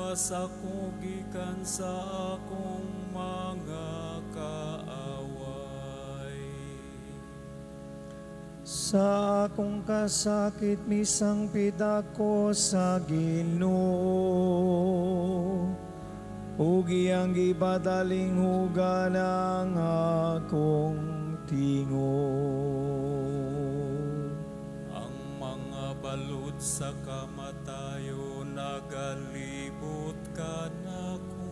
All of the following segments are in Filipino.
iwas ako gikan sa akong mga kaaway. Sa akong kasakit misangpit ako sa Ginoo, ug iyang gibadaling huga ng akong tingog. Ang mga balod sa kamatayo nagalibot ka nako.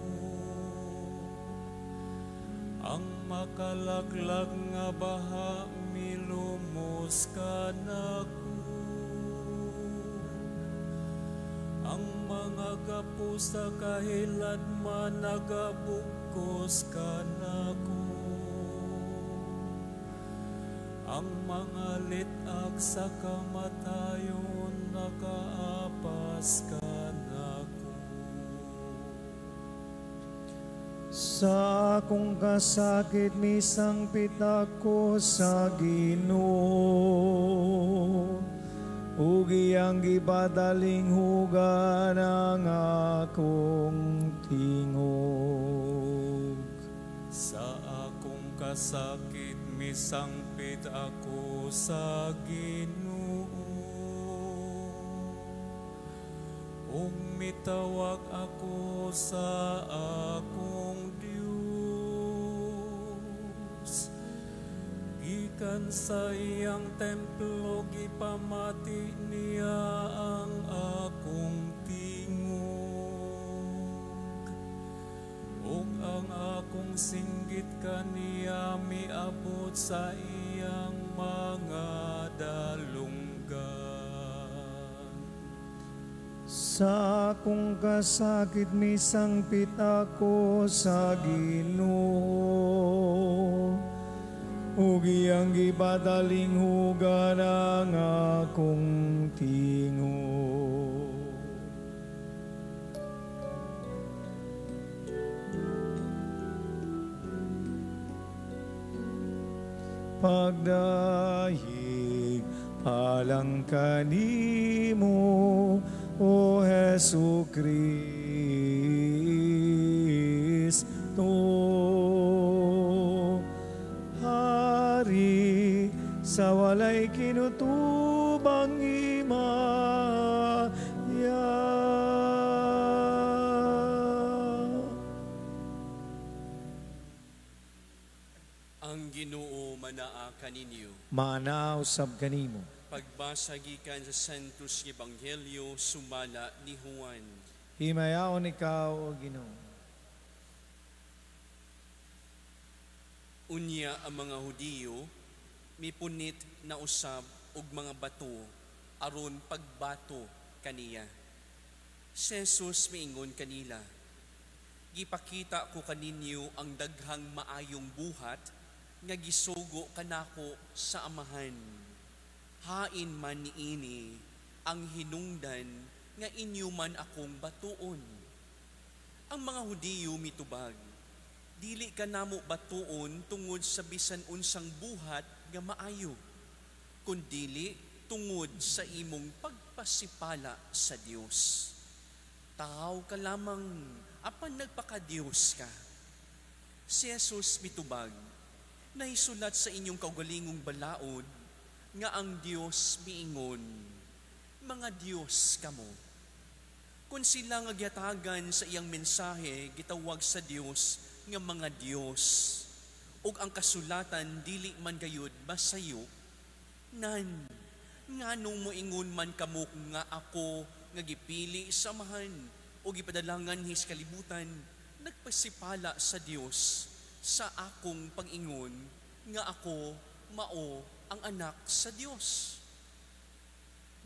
Ang makalaglag nga baha milumos ka nako. Ang mga gapo sa kahilad man nagabugkos ka nako. Ang mga litag sa kamatayon nakaapas ka nako. Sa akong kasakit misangpit ako sa Ginoo, ug iyang gibadaling huga ng akong tingog. Sa akong kasakit misangpit ako sa Ginoo, ug mitawag ako sa akong Dios. Gikan sa iyang templo gipamati niya ang akong tingog, ug ang akong singgit kaniya miabot sa iyang mga dalunggan. Sa akong kasakit misangpit ako sa Ginoo, ug iyang gibadaling huga ng akong tingog. Pagdahig alang kanimo, O Hesu Kristo, Hari sa walay kinutubang Himaya. Ang Ginoo manaa kaninyo. Maana usab kanimo. Pagbasa gikan sa Santos Ebanghelyo sumala ni Juan. Himayaon ikaw, O Ginoo. Unya ang mga Hudiyo mipunit na usab og mga bato aron pagbato kaniya. Si Jesus miingon kanila, gipakita ko kaninyo ang daghang maayong buhat nga gisugo kanako sa Amahan. Hain man niini ang hinungdan nga inyo man akong batuon. Ang mga Hudiyo mitubag, dili ka namo batuon tungod sa bisan unsang buhat nga maayo, kundili tungod sa imong pagpasipala sa Dios. Tao ka lamang apan nagpaka-Dios ka. Si Jesus mitubag, naisulat sa inyong kaugalingong balaod nga ang Dios miingon, mga Dios kamo. Kung sila nga gyatagan sa iyang mensahe, gitawag sa Dios nga mga Dios, ug ang kasulatan dili man gayud masayo, nan, nganong moingon man kamo nga ako nga gipili sa Amahan o gipadalangan his kalibutan, nagpasipala sa Dios sa akong pag-ingon nga ako mao ang anak sa Dios.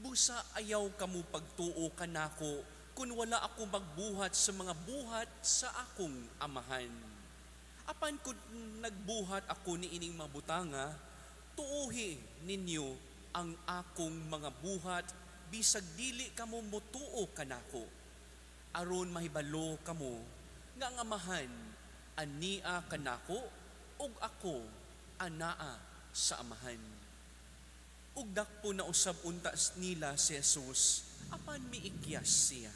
Busa ayaw kamo pagtuo kanako kung wala ako magbuhat sa mga buhat sa akong Amahan. Apan kung nagbuhat ako ni ining mabutanga, tuuhi ninyo ang akong mga buhat bisag dili kamo motuo kanako, aron mahibalo kamo nga ang Amahan ania kanako ug ako anaa sa Amahan. Ug dakpo na usab unta nila si Jesus apan miikyas siya.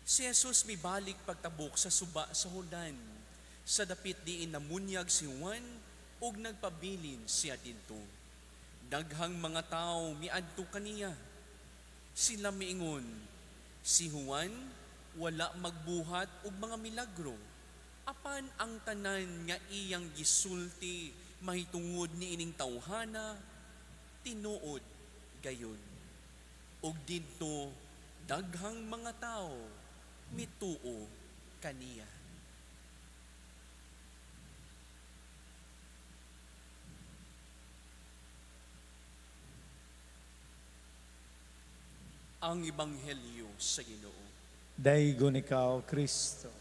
Si Jesus mibalik pagtabok sa suba sa Jordan, sa dapit diin namunyag si Juan, ug nagpabilin siya didto. Daghang mga tao miadto kaniya. Sila miingon, si Juan wala magbuhat og mga milagro. Apan ang tanan nga iyang gisulti mahitungod ni ining tawhana, tinuod gayon. Og didto daghang mga tao mituo kaniya. Ang Ebanghelyo sa Ginoo. Daigon ikaw, Kristo.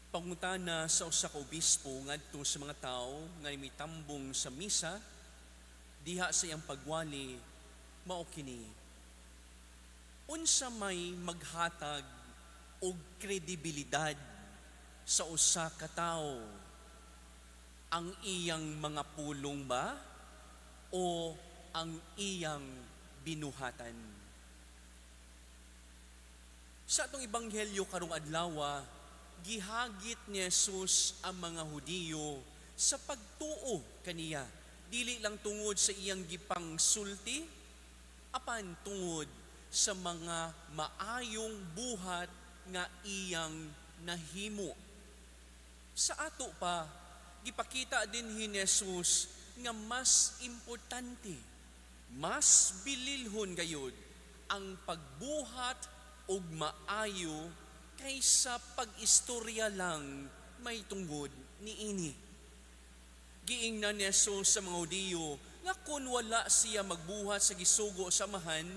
Pangutana sa usa ka obispo ngadto sa mga tao nga mitambong sa misa diha sa iyang pagwali mao kini. Unsa may maghatag og kredibilidad sa usa ka tawo? Ang iyang mga pulong ba o ang iyang binuhatan? Sa atong ebanghelyo karong adlaw, gihagit ni Jesus ang mga Hudiyo sa pagtuo kaniya. Dili lang tungod sa iyang gipang sulti, apan tungod sa mga maayong buhat nga iyang nahimo. Sa ato pa, gipakita din ni Jesus nga mas importante, mas bililhon gayud ang pagbuhat og maayo kaysa pag-istorya lang may tungod niini. Giingnan ni Jesus sa mga Hudiyo nga kung wala siya magbuhat sa gisugo sa amahan,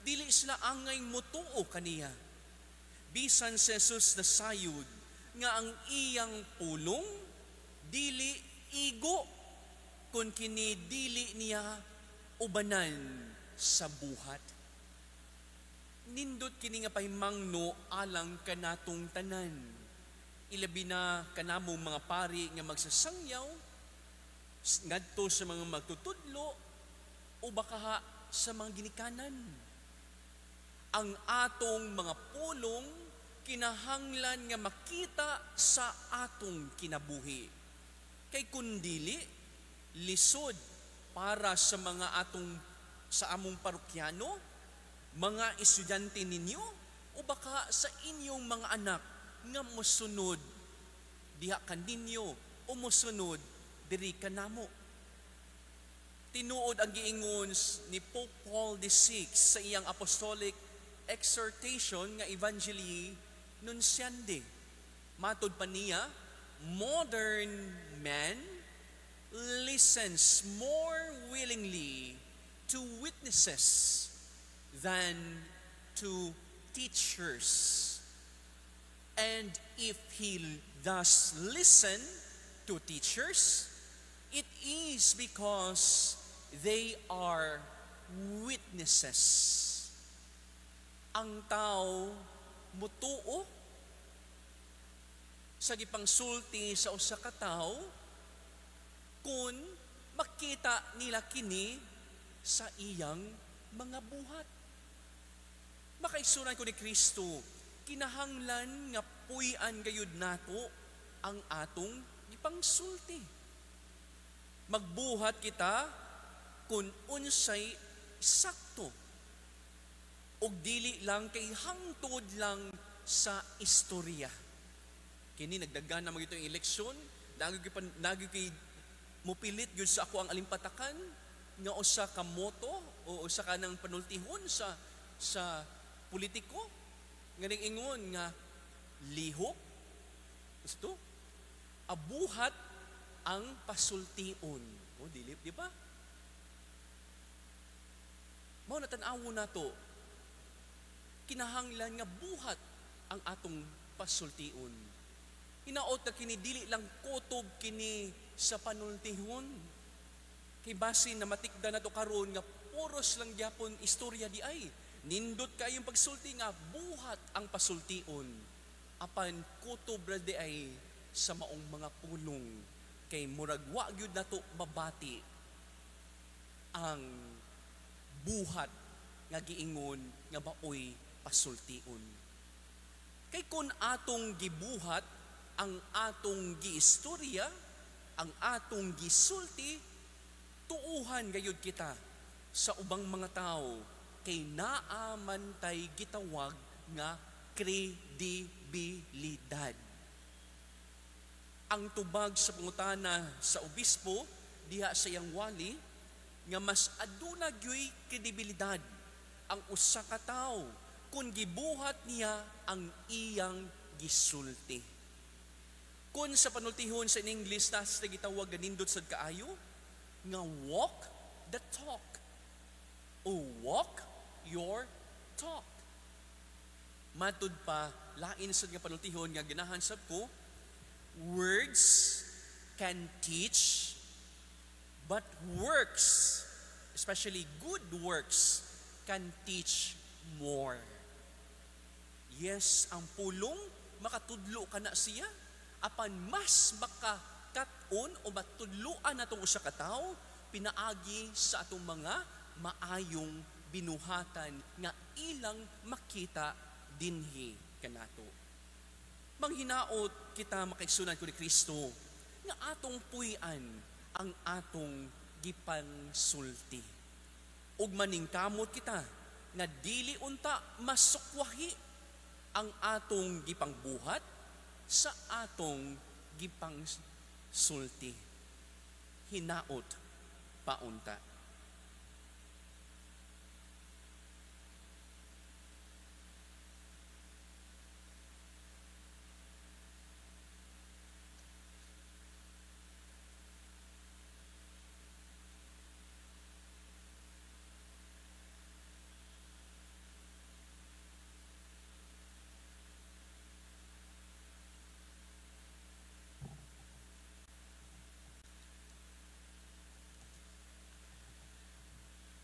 dili sila angay motuo kaniya. Bisan si Jesus nasayod nga ang iyang pulong dili igo kung kini dili niya ubanan sa buhat. Nindot kini nga pahimangno alang kanatong tanan. Ilabi na kanamong mga pari nga magsasangyaw ngadto sa mga magtutudlo o baka sa mga ginikanan. Ang atong mga pulong kinahanglan nga makita sa atong kinabuhi. Kay kundili lisod para sa mga sa among parokyano, mga estudyante ninyo, o baka sa inyong mga anak nga mosunod diha kaninyo o mosunod diri kanamo. Tinuod ang giingon ni Pope Paul VI sa iyang apostolic exhortation nga Evangelii Nunciandi. Matod pa niya, modern man listens more willingly to witnesses than to teachers. And if he does listen to teachers, it is because they are witnesses. Ang tao mutuo sa gipangsulti sa usa ka tawo kung makita nila kini sa iyang mga buhat. Makaisunan ko ni Kristo, kinahanglan nga puy-an gayud nato ang atong gipangsulti. Magbuhat kita kung unsay sakto og dili lang kay hangtod lang sa istorya. Kini nagdagan na magito yung eleksyon, nagi kay mupilit gyud sa ako ang alimpatakan nga usa ka moto o usa ka nang panultihon sa politiko nga ingon nga lihok gusto abuhat ang pasultion. O dili, di ba? Mao na tan-awo nato. Kinahanglan nga buhat ang atong pasultion. Hinaot na kini dili lang kutob kini sa panultihon. Kay basin na matikda nato karon nga puros lang gyapon istorya di ay. Nindot kayong pagsulti nga buhat ang pasultion. Apan kutob ra di ay sa maong mga pulong kay murag wa gyud nato babati ang buhat nga giingon nga baoy pasultion. Kay kun atong gibuhat ang atong giistorya, ang atong gisulti, tuuhan gayud kita sa ubang mga tao kay naaman tay gitawag nga kredibilidad. Ang tubag sa pangutana sa obispo diha sa iyang wali nga mas aduna gyoy kredibilidad ang usa ka tawo kung gibuhat niya ang iyang gisulti. Kung sa panultihon sa English tas gitawag ganindot sad kaayo nga walk the talk o walk your talk. Matud pa lain sad nga panultihon nga ganahan sab ko, words can teach, but works, especially good works, can teach more. Yes, ang pulong makatudlo ka na siya, apan mas makakat-on o matudloan natong usa ka tawo pinaagi sa atong mga maayong binuhatan nga ilang makita dinhi kanato. Manghinaot kita makaigsunan ko ni Kristo nga atong puy-an ang atong gipansulti. Ug maningkamot kita nga dili unta masukwahi ang atong gipangbuhat sa atong gipangsulti. Hinaot paunta.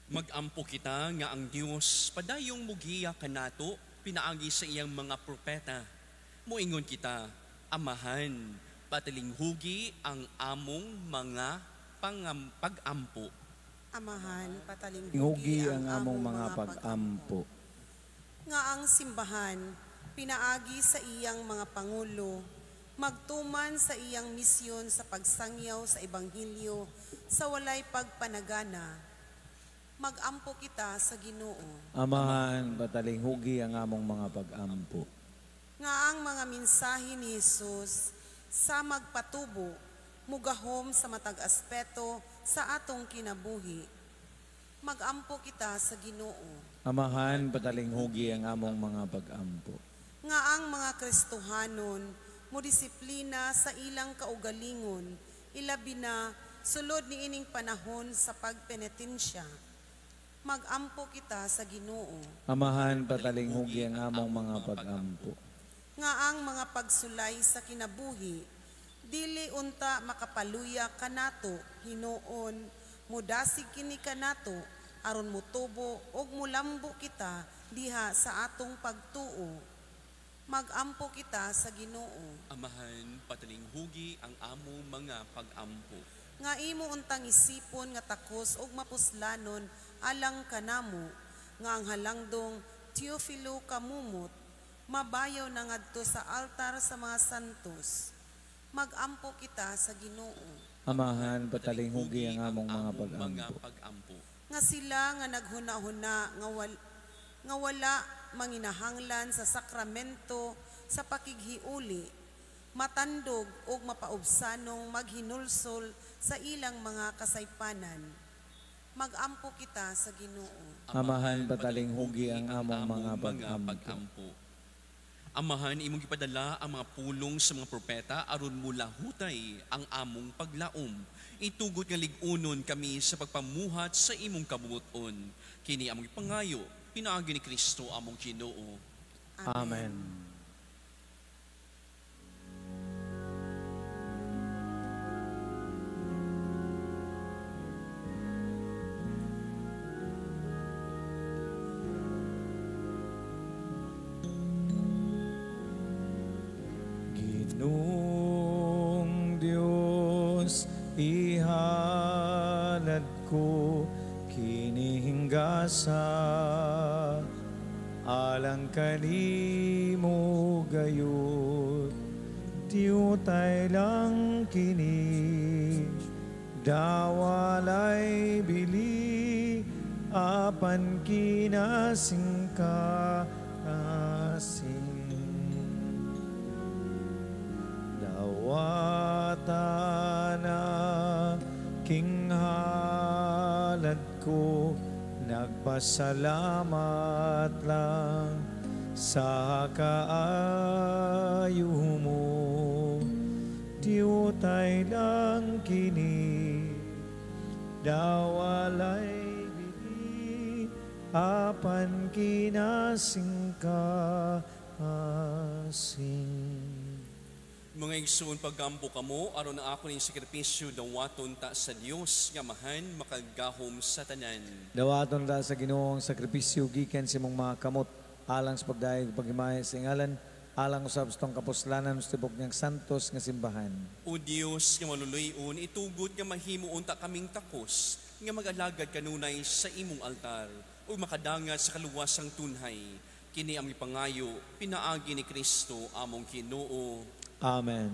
Magampo kita nga ang Dios padayong mugiya kanato pinaagi sa iyang mga propeta. Moingon kita, amahan, patalinghugi ang among mga pag-ampo. Amahan, Ngugi ang among mga pag-ampo. Nga ang simbahan, pinaagi sa iyang mga pangulo, magtuman sa iyang misyon sa pagsangyaw sa Ebanghelyo sa walay pagpanagana. Magampo kita sa Ginoo. Amahan, patalinghugi ang among mga pag-ampo. Nga ang mga mensahe ni Jesus sa magpatubo, mugahom sa matag aspeto sa atong kinabuhi. Magampo kita sa Ginoo. Amahan, patalinghugi ang among mga pag-ampo. Nga ang mga Kristohanon modisiplina sa ilang kaugalingon, ilabi na sulod ni ining panahon sa pagpenitensya. Magampo kita sa Ginoo. Amahan, patalinghugi ang among mga pag-ampo. Nga ang mga pagsulay sa kinabuhi, dili unta makapaluya kanato, hinuon, mudasig kini kanato, aron mutubo og mulambo kita diha sa atong pagtuo. Magampo kita sa Ginoo. Amahan, patalinghugi ang among mga pag-ampo. Nga imo untang isipon nga takos og mapuslanon alang kanamo, nga ang halangdong Teofilo kamumot, mabayaw na ngadto sa altar sa mga santos. Magampo kita sa Ginoo. Amahan, patalinghugi ang among mga pag-ampo. Nga sila nga naghuna-huna nga wala manginahanglan sa sakramento sa pakighiuli, matandog og mapaubsanong maghinulsol sa ilang mga kasaypanan. Magampo kita sa Ginoo. Amahan, patalinghugi ang among mga pag-ampo. Amahan, imong gipadala ang mga pulong sa mga propeta aron mula hutay ang among paglaom. Itugot nga ligunon kami sa pagpamuhat sa imong kabubuton. Kini among ipangayo, pinaagi ni Kristo among Ginoo. Amen. Ginoong Diyos, ihalad ko kinihingasa alang kanimo gayud diutay lang kini dawalay bili apan kinasing ka kasing dawatana king halad ko nagpasalamat lang sa kaayo mo diutay lang kini dawalay bili apan kinasing kasing Mga igsoon paggampo kamo, aron na ako ning sakripisyo dawaton ta sa Dios nga mahan makagahom sa tanan. dawaton ta sa Ginoong sakripisyo gikan sa imong mga kamot alang sa pagdayeg paghimaya sa ngalan alang usab sa tong kapuslanan sa tibok niyang santos nga simbahan. O Dios nga maluluyon, itugot nga mahimo unta kaming takos nga mag-alagad kanunay sa imong altar o makadangat sa kaluwasang tunhay. Kini ang ipangayo pinaagi ni Kristo among Ginoo. Amen.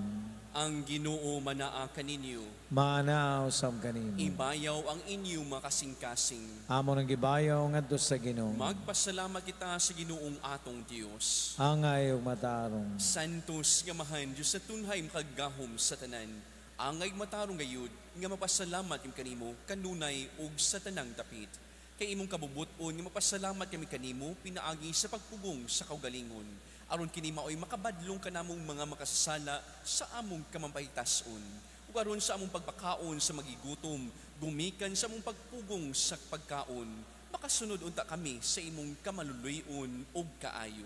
Ang Ginoo manaa kaninyo. Maanaw sam kanimo. Ibayaw ang inyong makasing-kasing. Amo nang gibayaw ngadto sa Ginoo. Magpasalamat kita sa Ginoong atong Dios. Angay ug matarong. Santos nga mahan Dios sa tunhay makagahom sa tanan. Angay matarong gayud nga mapasalamat yung kanimo kanunay ug sa tanang dapit. Kay imong kabubuton nga mapasalamat kami kanimo pinaagi sa pagpugong sa kaugalingon. Aron kini maoy makabadlong kanamong mga makasasala sa among kamampaytason. Ug aron sa among pagpakaon sa magigutom, gumikan sa among pagpugong sa pagkaon, makasunod unta kami sa imong kamaluluyon ug kaayo.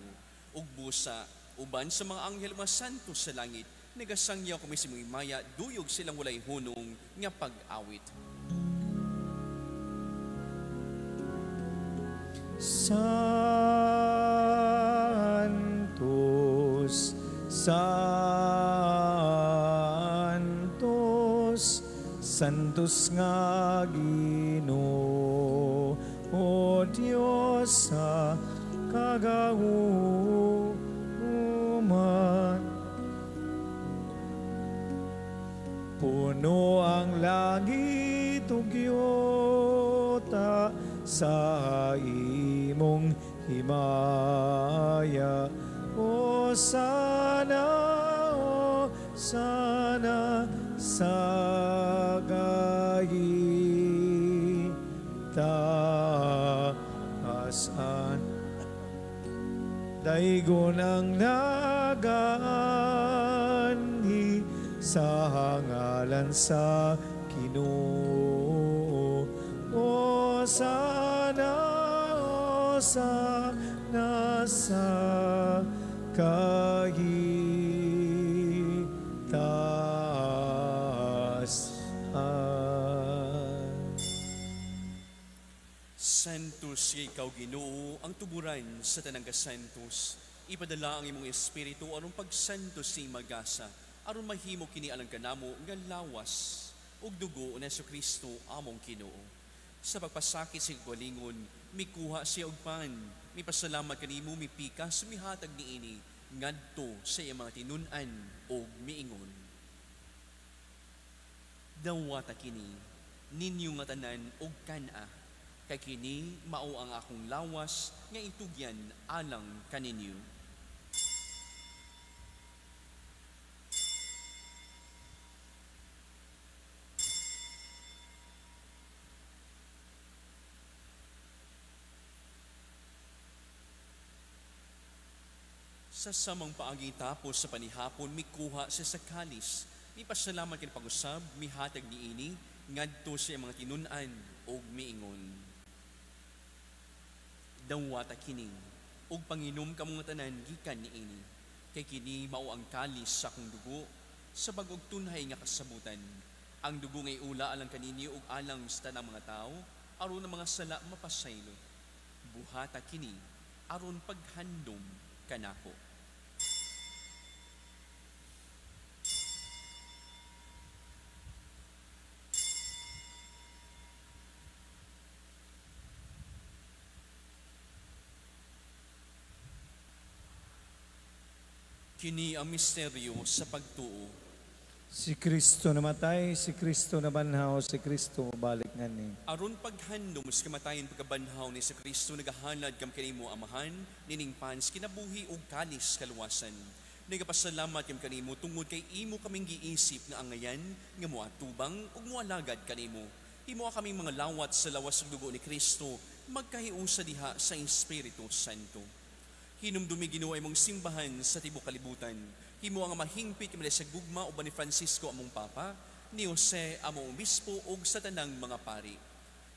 Ug busa uban sa mga anghel mga santo sa langit, nagasangyaw kami sa imong maya, duyog silang walay hunong nga pag-awit. Santos, Santos, Santos nga Ginoo, o Dios sa kagauman. Puno ang langit ug yuta sa imong himaya. O sana sa taasan. Daigon ang nagaanhi sa ngalan sa Ginoo. O sana sa kahitaasan. Santos nga ikaw Ginoo, ang tuburan sa tanang kasantos. Ipadala ang imong espiritu aron pagsantos si magasa, aron mahimo kini alang kanamo nga lawas ug dugo ni Kristo among Ginoo. Sa pagpasakit sa galingon, mikuha siya og pan, mipasalamat kanimo, mipika sumihatag niini ngadto sa iyang mga tinun-an og miingon. Dawata kini ninyo nga tanan og kana, kay kini mao ang akong lawas nga itugyan alang kaninyo. Sa samang paagi tapos sa panihapon, mikuha siya sa kalis. Mipasalamat kini pag-usab, mihatag niini ngadto sa mga tinun-an og miingon. Dawata kini og panginom kamo nga tanan gikan niini. Kay kini mao ang kalis sa akong dugo sa bag-og tunhay nga kasabutan. Ang dugo ngay ula alang kaninyo og alang sa tanang mga tao aron ang mga sala mapasaylo. Buhata kini aron paghandom kanako. Kini ang misteryo sa pagtuo. Si Kristo namatay, si Kristo nabanhaw, si Kristo balik nga ni. Aron paghandom sa kamatayon pagkabanhaw ni sa Kristo nagahalad kam kanimo amahan, nining pans kinabuhi ug kalis kaluwasan. Nagapasalamat kam kanimo tungod kay imo kaming giisip nga angayan nga moatubang ug moalagad kanimo. Imo kaming mga lawat sa lawas ug dugo ni Kristo magkahiusa diha sa Espiritu Santo. Hinumdumi Ginoo imong simbahan sa tibuok kalibutan. Himo ang mahingpit kami sa gugma uban ni Francisco among papa, ni Jose among obispo ug sa tanang mga pari.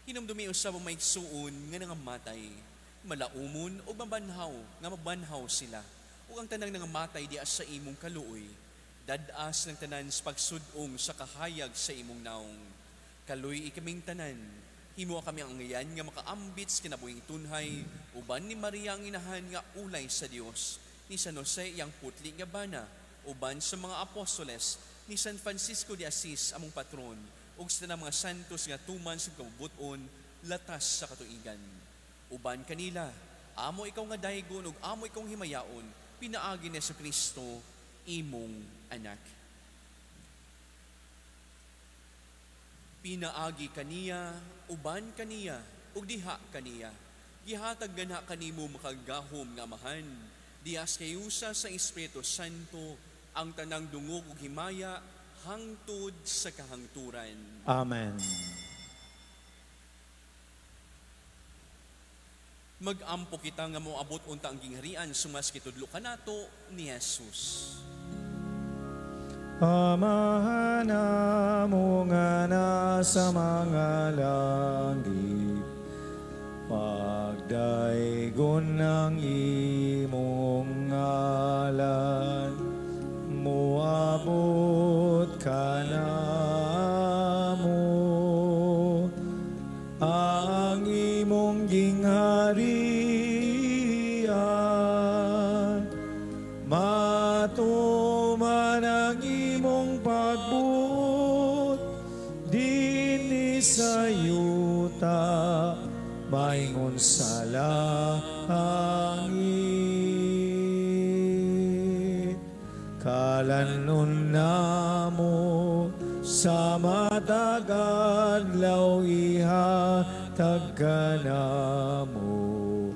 Hinumdumi usab ang maigsuon nga nangamatay, malaumon ug mabanhaw nga mabanhaw sila. Ug ang tanang nangamatay diha sa imong kaluoy, dadas ng tanan sa pagsud-ong sa kahayag sa imong naong. Kaluy ikaming tanan. Himo kami ang ngayan nga makaambits kinabuhing tunhay, uban ni Maria ang inahan nga ulay sa Dios, ni San Jose yang putli nga bana, uban sa mga apostoles, ni San Francisco de Assis among patron, ug sa tanang mga santos nga tuman sa kabubuton, latas sa katuigan. Uban kanila, amo ikaw nga daygon ug amo ikaw himayaon, pinaagi ni Jesu Kristo, imong anak. Pinaagi kaniya, uban kaniya, ug diha kaniya. Gihatag gana kanimo makagahom nga amahan. Dias kayusa sa Espiritu Santo, ang tanang dungog ug himaya, hangtod sa kahangturan. Amen. Mag-ampo kita nga moabot unta ang gingharian sumas kitudlo kanato ni Jesus. Amahan mo nga nasa mga langit, pagdaigon ng imong ngalan, moabot ka na mo, ang imong gingharian, matuman ang imong pagbuot, dinhi sa yuta, maingon sa langit. Kalanon namo sa matag adlaw ihatag ka namo,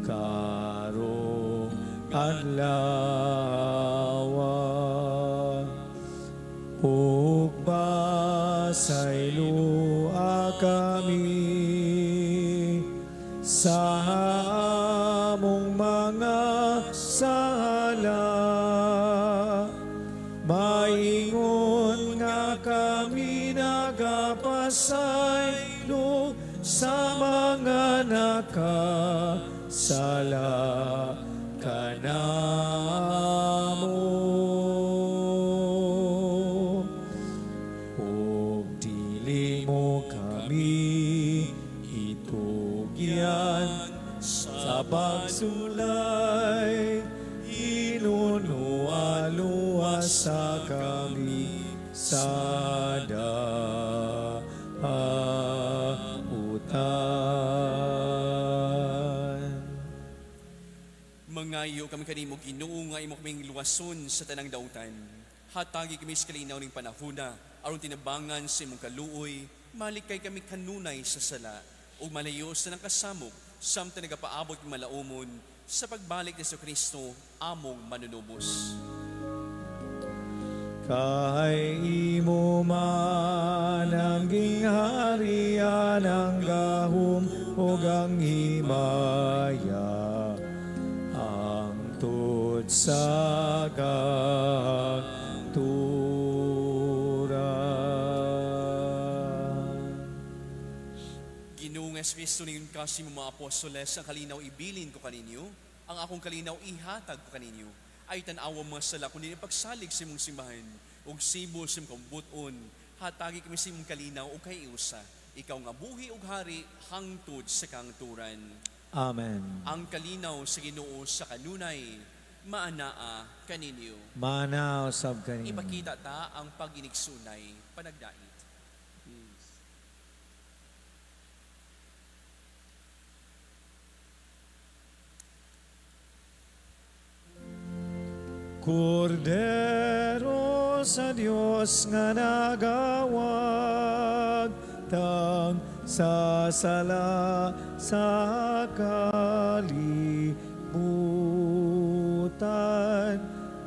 karong adlaw ug pasayloa kami sa among mga sala, maingon nga kami nagapasaylo sa mga nakasala kanamo. Ug dili mo kami itugyan sa pagsulay, inunualuwa sa kami sa dautan. Mangayo kami kanimo Ginoo nga imo kaming luwason sa tanang dautan. Hatagi kami sa kalinaw ning panahona, aron tinabangan sa imong kaluoy, malikay kami kanunay sa sala, ug malayo sa nang kasamok, samtang nagapaabot ng malaumon, sa pagbalik ni Jesu Kristo, among manunubos. Kay imo man ang gingharian, ang gahom ug ang himaya, hangtod sa kahangturan. Ginoong Kristo ning kasi mga apostoles, ang kalinaw ibilin ko kaninyo, ang akong kalinaw ihatag ko kaninyo, ay tan-awa mga sala kundi pagsalig sa imong simbahan, ug sibol sa imong kabubuton, hatagi kami sa imong kalinaw ug kay usa. Ikaw nga buhi ug hari hangtod sa kahangturan. Amen. Ang kalinaw sa Ginoo sa kanunay, maanaa kaninyo. Manaw sab kanimo. Ipakita ta ang pag-inigsunay panagdait. Kordero sa Dios nga nagawag, tang sasala sa kalibutan,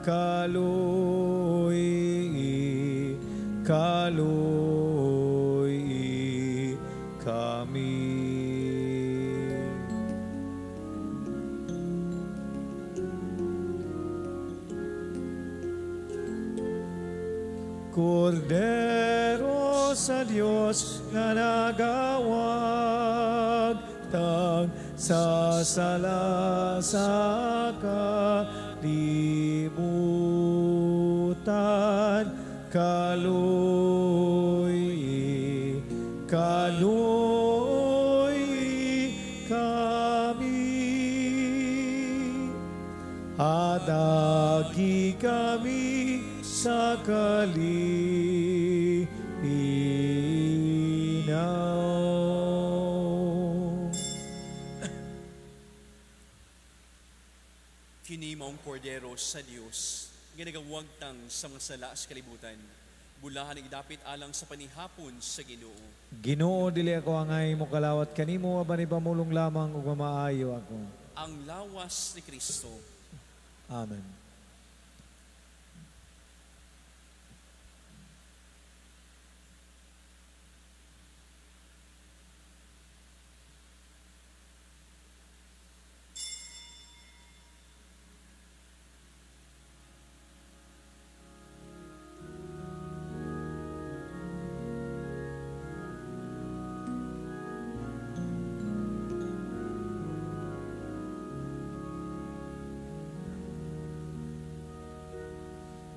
kaloy kami. Kordero sa Dios nga nagawag, tang sasala sa kalibutan, kaloy kami. Adagi kami sa kalinaw. Kini maong kordero sa Dios, ginagawag tang sa mga sala sa kalibutan, bulahan ang dapit alang sa panihapon sa Ginoo. Ginoo, dili ako angay mo kalawat kanimo, aban ipamulong lamang ug mamaayo ako. Ang lawas ni Kristo. Amen.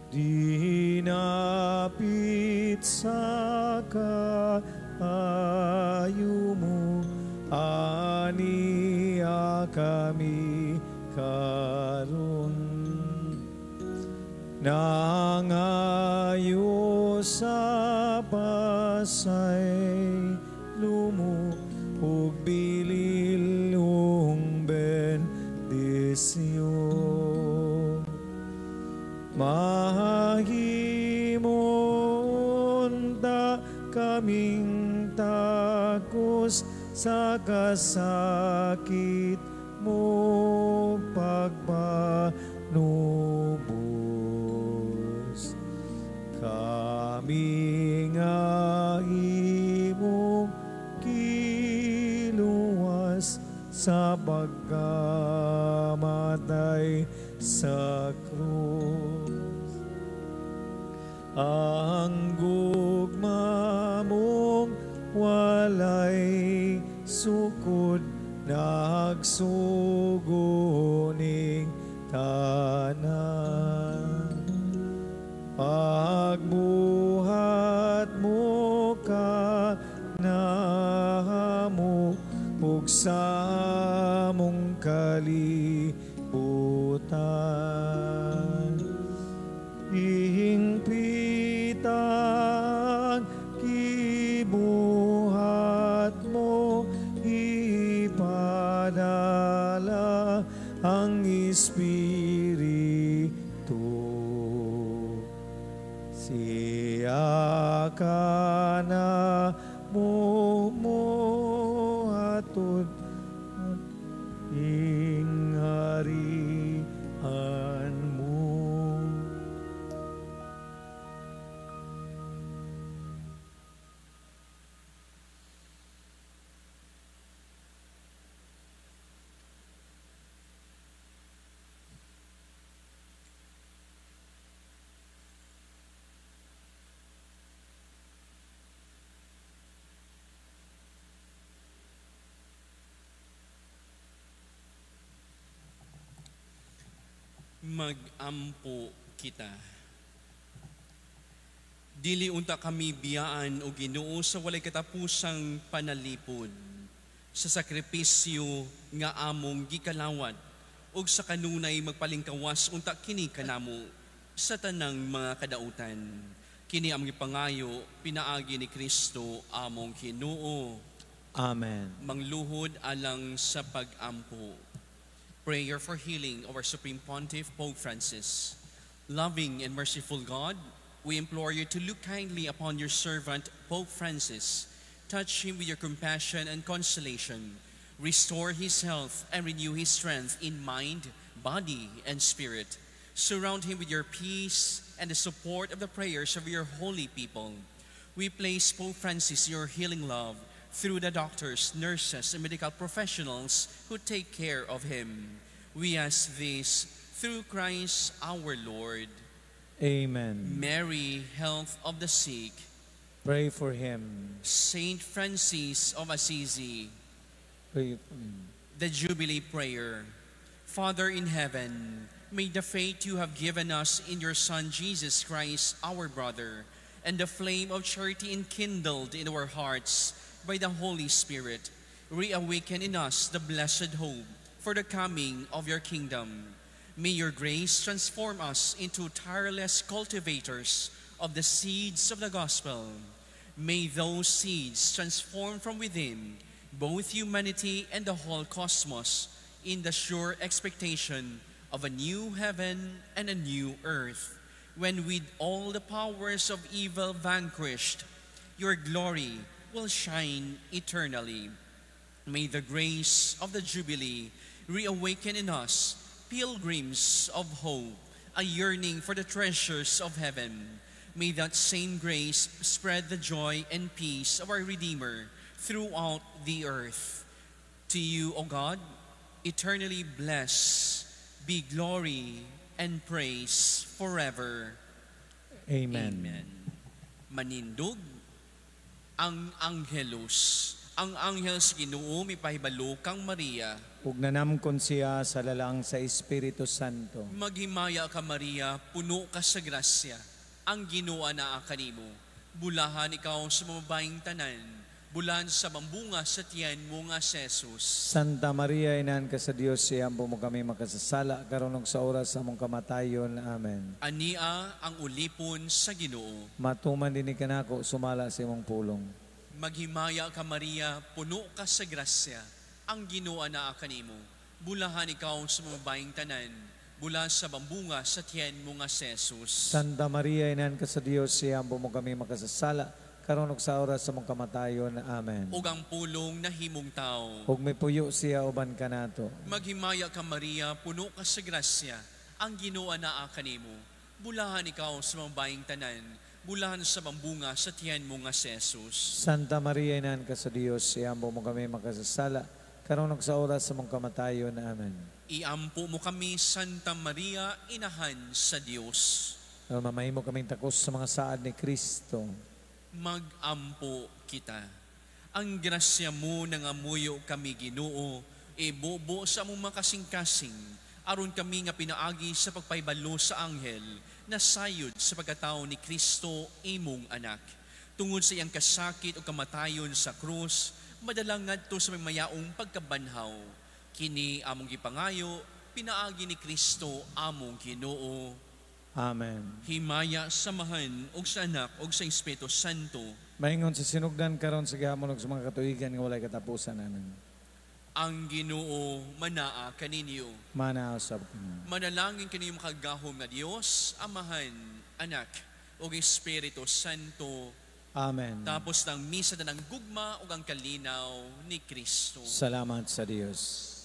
Dinapit sa kaayo mo, aniya kami karon. Nangayo sa pasay lumo, ug bililong bendisyon. Mahimon ta kaming takos sa kasakit mo pagpanubos. Kami nga imong kiluwas sa pagkamatay sa krus. Ang gugma mong walay sukod, nagsuguning tanan. Pagbuhat mo ka nahamo, ug sa mong kalibutan. Ihingpitang kibuhat mo, ipadala ang Espiritu. Siya ka na hatod at ingharian mo. Mag-ampo kita. Dili unta kami biyaan o Ginoo sa walay katapusang panalipod, sa sakripisyo nga among gikalawat, o sa kanunay magpalingkawas unta kini kanamo sa tanang mga kadautan. Kini among ipangayo, pinaagi ni Kristo among Ginoo. Amen. Mangluhod alang sa pag-ampo. Prayer for healing of our Supreme Pontiff, Pope Francis. Loving and merciful God, we implore you to look kindly upon your servant, Pope Francis. Touch him with your compassion and consolation. Restore his health and renew his strength in mind, body, and spirit. Surround him with your peace and the support of the prayers of your holy people. We place Pope Francis in your healing love through the doctors, nurses, and medical professionals who take care of him. We ask this through Christ our Lord. Amen. Mary, health of the sick. Pray for him. Saint Francis of Assisi, Pray for him. the Jubilee Prayer. Father in heaven, may the faith you have given us in your Son Jesus Christ, our brother, and the flame of charity enkindled in our hearts by the Holy Spirit, reawaken in us the blessed hope for the coming of your kingdom. May your grace transform us into tireless cultivators of the seeds of the gospel. May those seeds transform from within both humanity and the whole cosmos in the sure expectation of a new heaven and a new earth, when with all the powers of evil vanquished, your glory will shine eternally. May the grace of the Jubilee reawaken in us pilgrims of hope, a yearning for the treasures of heaven. May that same grace spread the joy and peace of our Redeemer throughout the earth. To you, O God, eternally blessed be glory and praise forever. Amen. Amen. Manindog ang Angelus. Ang anghel sa Ginoo mipahibalo kang Maria. Ug nanamkon siya sa lalang sa Espiritu Santo. Maghimaya ka Maria, puno ka sa grasya. Ang Ginoo naa kanimo. Bulahan ikaw sa mababayng tanan. Bulan sa mambunga sa tiyan mo nga si Jesus. Santa Maria, Inahan ka sa Dios, siyampo mo kami makasasala, karon ug sa oras sa among kamatayon. Amen. Ania ang ulipon sa Ginoo. Matuman din kanako sumala sa imong pulong. Maghimaya ka Maria, puno ka sa grasya. Ang Ginoo naa kanimo. Bulahan ikaw sa mababayng tanan. Bulan sa bambunga sa tiyan mo nga si Jesus. Santa Maria, Inahan ka sa Dios, siyampo mo kami makasasala, karon ug sa oras sa among kamatayon. Amen. Ug ang pulong na himong tao. Ug may puyo siya uban kanato. Maghimaya ka Maria, puno ka sa grasya. Ang Ginoo naa kanimo. Bulahan ikaw sa mabaying tanan. Bulahan sa bambunga sa tiyan mo nga si Jesus. Santa Maria, Inahan ka sa Dios, siyampo mo kami makasasala, karon ug sa oras sa among kamatayon. Amen. Iampo mo kami, Santa Maria, inahan sa Diyos. Mamahimo kaming takos sa mga saad ni Kristo. Mag-ampo kita. Ang grasya mo nang amuyo kami Ginoo, ibobo sa among makasing-kasing, aron kami nga pinaagi sa pagpaybalo sa anghel, na sayod sa pagkatao ni Kristo, imong anak. Tungod sa iyang kasakit o kamatayon sa krus, madalang ngadto sa may mayaong pagkabanhaw. Kini among gipangayo, pinaagi ni Kristo, among Ginoo. Amen. Himaya samahan og sa anak og sa Espiritu Santo. Maingon sa sinugdan karon sa gihapon ug sa mga katuigan nga walay katapusan anan. Ang Ginoo manaa kaninyo. Manausab ko. Manalangin kaninyo makagahom nga Dios, Amahan, Anak, ug Espiritu Santo. Amen. Tapos ng misa na ng gugma ug ang kalinaw ni Kristo. Salamat sa Dios.